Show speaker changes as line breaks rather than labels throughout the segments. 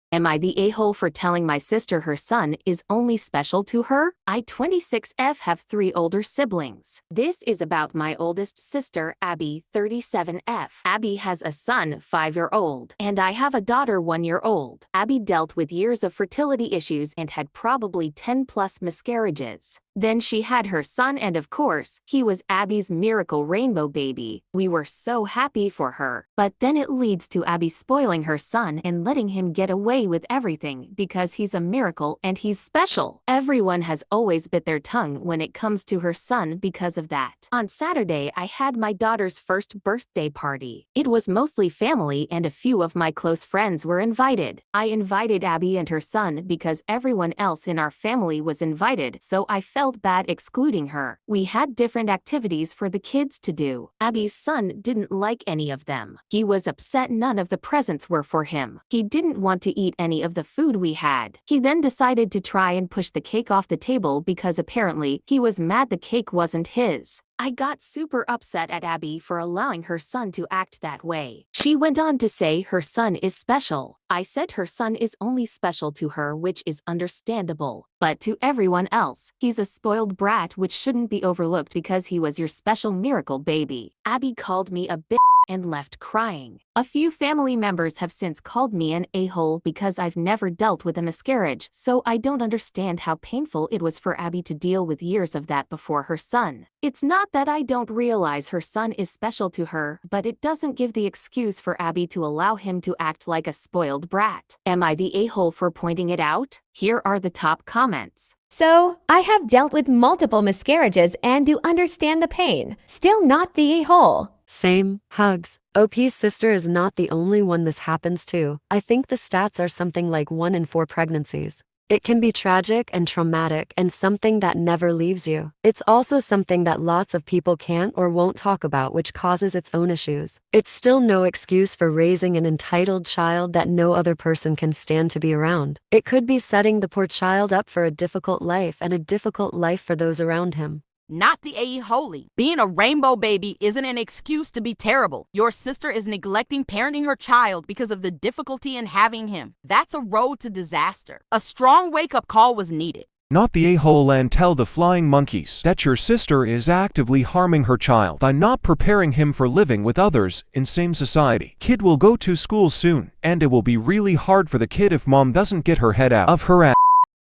Am I the a-hole for telling my sister her son is only special to her? I 26F have 3 older siblings. This is about my oldest sister, Abby, 37F. Abby has a son, 5-year-old, and I have a daughter, 1-year-old. Abby dealt with years of fertility issues and had probably 10 plus miscarriages. Then she had her son, and of course, he was Abby's miracle rainbow baby. We were so happy for her. But then it leads to Abby spoiling her son and letting him get away with everything because he's a miracle and he's special. Everyone has always bit their tongue when it comes to her son because of that. On Saturday, I had my daughter's first birthday party. It was mostly family and a few of my close friends were invited. I invited Abby and her son because everyone else in our family was invited, so I felt bad excluding her. We had different activities for the kids to do. Abby's son didn't like any of them. He was upset none of the presents were for him. He didn't want to eat any of the food we had. He then decided to try and push the cake off the table because apparently he was mad the cake wasn't his. I got super upset at Abby for allowing her son to act that way. She went on to say her son is special. I said her son is only special to her, which is understandable. But to everyone else, he's a spoiled brat which shouldn't be overlooked because he was your special miracle baby. Abby called me a bitch and left crying. A few family members have since called me an a-hole because I've never dealt with a miscarriage, so I don't understand how painful it was for Abby to deal with years of that before her son. It's not that I don't realize her son is special to her, but it doesn't give the excuse for Abby to allow him to act like a spoiled brat. Am I the a-hole for pointing it out? Here are the top comments.
So, I have dealt with multiple miscarriages and do understand the pain. Still not the a-hole.
Same. Hugs. OP's sister is not the only one this happens to. I think the stats are something like 1 in 4 pregnancies. It can be tragic and traumatic and something that never leaves you. It's also something that lots of people can't or won't talk about, which causes its own issues. It's still no excuse for raising an entitled child that no other person can stand to be around. It could be setting the poor child up for a difficult life and a difficult life for those around him.
Not the a-holy. Being a rainbow baby isn't an excuse to be terrible. Your sister is neglecting parenting her child because of the difficulty in having him. That's a road to disaster. A strong wake-up call was needed.
Not the a-hole, and tell the flying monkeys that your sister is actively harming her child by not preparing him for living with others in same society. Kid will go to school soon, and it will be really hard for the kid if mom doesn't get her head out of her ass.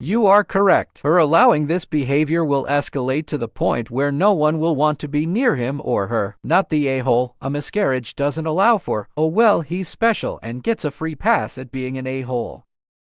You are correct. Her allowing this behavior will escalate to the point where no one will want to be near him or her. Not the a-hole. A miscarriage doesn't allow for, oh well, he's special and gets a free pass at being an a-hole.